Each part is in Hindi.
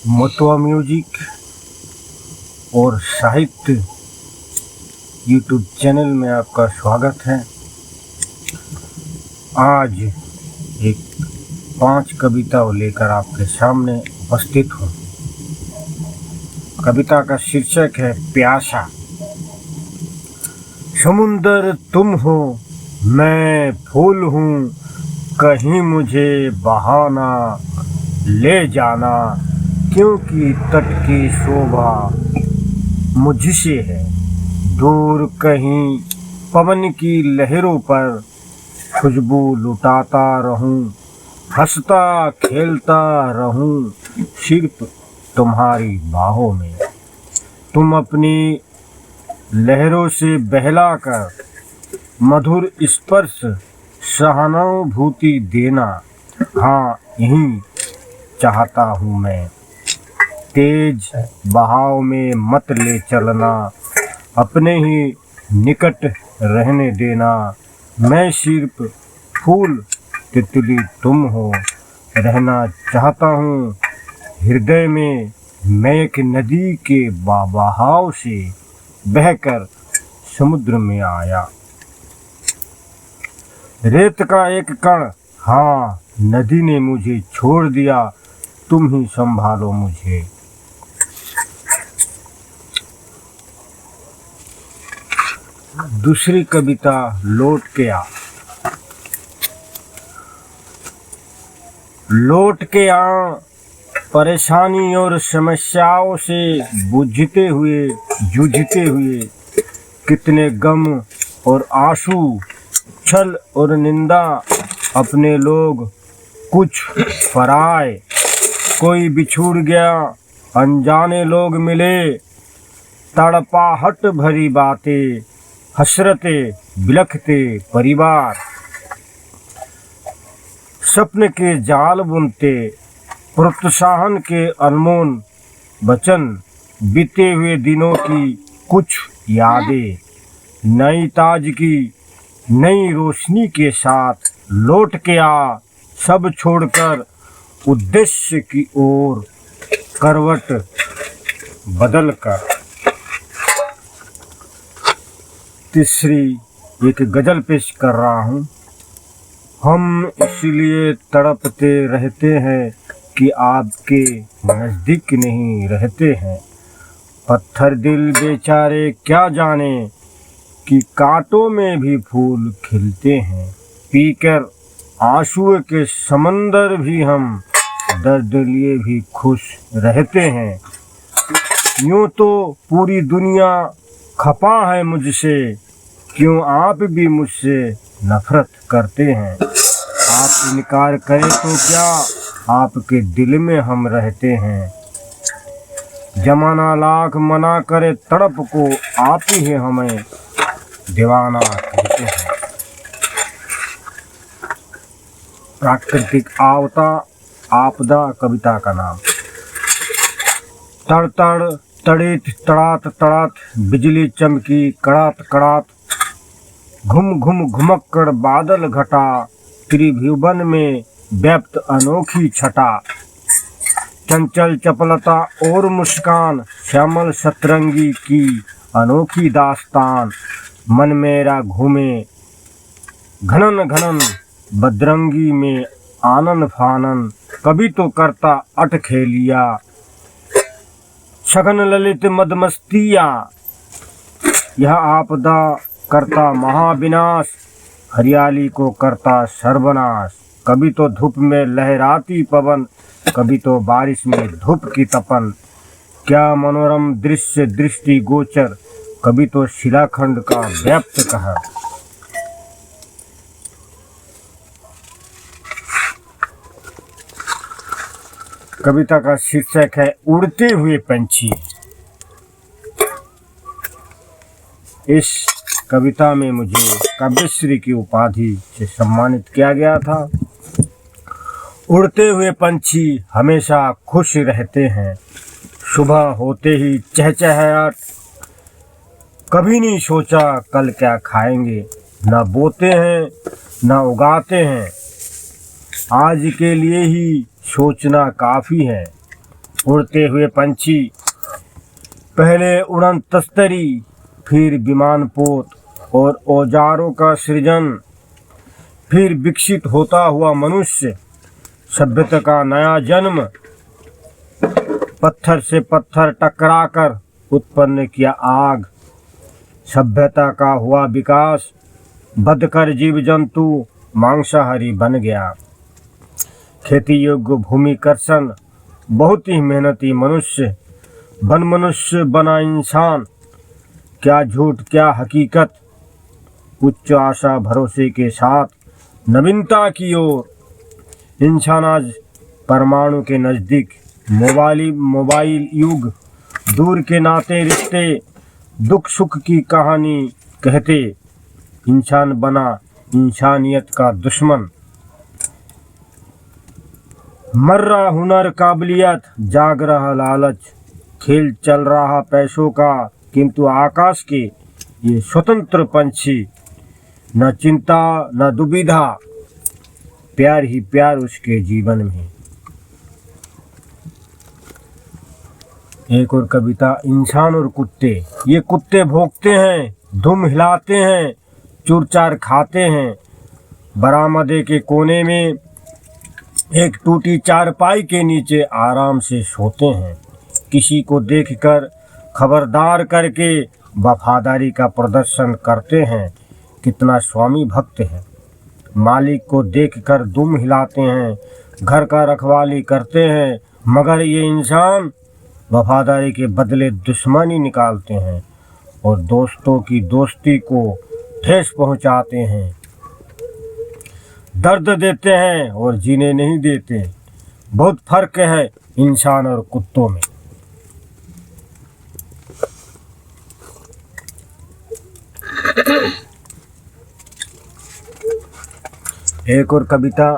मोटवा म्यूजिक और साहित्य यूट्यूब चैनल में आपका स्वागत है। आज एक 5 कविता लेकर आपके सामने उपस्थित हूँ। कविता का शीर्षक है प्यासा। समुंदर तुम हो, मैं फूल हूँ, कहीं मुझे बहाना ले जाना, क्योंकि तट की शोभा मुझसे है। दूर कहीं पवन की लहरों पर खुशबू लुटाता रहूं, हंसता खेलता रहूं सिर्फ तुम्हारी बाहों में। तुम अपनी लहरों से बहलाकर मधुर स्पर्श सहानुभूति देना, हाँ यही चाहता हूँ मैं। तेज बहाव में मत ले चलना, अपने ही निकट रहने देना। मैं सिर्फ फूल तितली तुम हो, रहना चाहता हूँ हृदय में। मैं एक नदी के बहाव से बहकर समुद्र में आया। रेत का एक कण, हाँ नदी ने मुझे छोड़ दिया, तुम ही संभालो मुझे। दूसरी कविता लौट के आ। लौट के आ, परेशानी और समस्याओं से जूझते हुए कितने गम और आंसू, छल और निंदा, अपने लोग कुछ पराए। कोई बिछुड़ गया, अनजाने लोग मिले, तड़पाहट भरी बातें, हसरते बिलखते परिवार। सपने के जाल बुनते, प्रोत्साहन के अनमोल वचन, बीते हुए दिनों की कुछ यादें, नई ताजगी नई रोशनी के साथ लौट के आ, सब छोड़कर उद्देश्य की ओर करवट बदल कर। तीसरी एक गजल पेश कर रहा हूँ। हम इसलिए तड़पते रहते हैं कि आपके नज़दीक नहीं रहते हैं। पत्थर दिल बेचारे क्या जाने कि कांटों में भी फूल खिलते हैं। पीकर आंसुओं के समंदर भी हम दर्द लिए भी खुश रहते हैं। यूं तो पूरी दुनिया खपा है मुझसे, क्यों आप भी मुझसे नफरत करते हैं। आप इनकार करें तो क्या, आपके दिल में हम रहते हैं। जमाना लाख मना करे तड़प को, आप ही हमें दीवाना कहते हैं। प्राकृतिक आपदा कविता का नाम। तड़ तड़ तड़ित तड़ात तड़ात, बिजली चमकी कड़ात कड़ात, घुम घुम घुमक्कड़ बादल घटा, त्रिभुवन में व्याप्त अनोखी छटा। चंचल चपलता और मुस्कान, श्यामल सतरंगी की अनोखी दास्तान। मन मेरा घूमे घनन घनन बदरंगी में आनन फानन, कभी तो करता अट खेलिया सघन ललित मदमस्तिया। यह आपदा करता महाविनाश, हरियाली को करता सर्वनाश। कभी तो धूप में लहराती पवन, कभी तो बारिश में धूप की तपन। क्या मनोरम दृश्य दृष्टि गोचर, कभी तो शिलाखंड का व्याप्त कहर। कविता का शीर्षक है उड़ते हुए पंछी। इस कविता में मुझे काव्यश्री की उपाधि से सम्मानित किया गया था। उड़ते हुए पंछी हमेशा खुश रहते हैं, सुबह होते ही चहचहाहट, कभी नहीं सोचा कल क्या खाएंगे। न बोते हैं न उगाते हैं, आज के लिए ही सोचना काफ़ी है। उड़ते हुए पंछी, पहले उड़न तस्तरी, फिर विमान पोत और औजारों का सृजन, फिर विकसित होता हुआ मनुष्य, सभ्यता का नया जन्म, पत्थर से पत्थर टकराकर उत्पन्न किया आग, सभ्यता का हुआ विकास, बदकर जीव जंतु मांसाहारी बन गया, खेती योग्य भूमि कर्षण, बहुत ही मेहनती मनुष्य, बन मनुष्य बना इंसान, क्या झूठ क्या हकीकत, उच्च आशा भरोसे के साथ नवीनता की ओर, इंसान आज परमाणु के नज़दीक, मोबाइल युग, दूर के नाते रिश्ते, दुख सुख की कहानी कहते, इंसान बना इंसानियत का दुश्मन, मर रहा हुनर काबिलियत, जाग रहा लालच, खेल चल रहा पैसों का, किंतु आकाश के ये स्वतंत्र पंछी, न चिंता न दुविधा, प्यार ही प्यार उसके जीवन में। एक और कविता, इंसान और कुत्ते। ये कुत्ते भौंकते हैं, धुम हिलाते हैं, चूर-चार खाते हैं, बरामदे के कोने में एक टूटी चारपाई के नीचे आराम से सोते हैं, किसी को देखकर खबरदार करके वफादारी का प्रदर्शन करते हैं, कितना स्वामी भक्त है, मालिक को देखकर दुम हिलाते हैं, घर का रखवाली करते हैं, मगर ये इंसान वफादारी के बदले दुश्मनी निकालते हैं और दोस्तों की दोस्ती को ठेस पहुंचाते हैं, दर्द देते हैं और जीने नहीं देते। बहुत फर्क है इंसान और कुत्तों में। एक और कविता,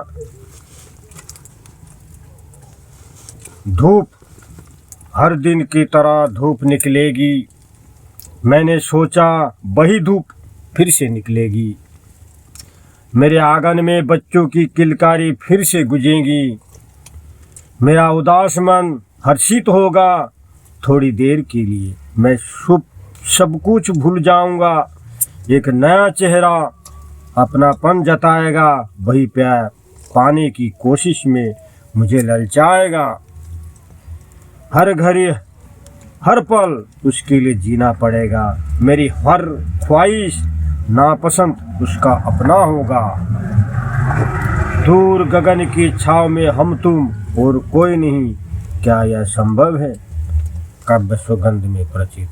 धूप, हर दिन की तरह धूप निकलेगी, मैंने सोचा वही धूप फिर से निकलेगी, मेरे आंगन में बच्चों की किलकारी फिर से गूंजेगी, मेरा उदास मन हर्षित होगा थोड़ी देर के लिए, मैं सब कुछ भूल जाऊंगा, एक नया चेहरा अपनापन जताएगा, वही प्यार पाने की कोशिश में मुझे ललचाएगा, हर घड़ी हर पल उसके लिए जीना पड़ेगा, मेरी हर ख्वाहिश नापसंद उसका अपना होगा, दूर गगन की छाव में हम तुम और कोई नहीं, क्या यह संभव है? काव्य सुगंध में प्रचित।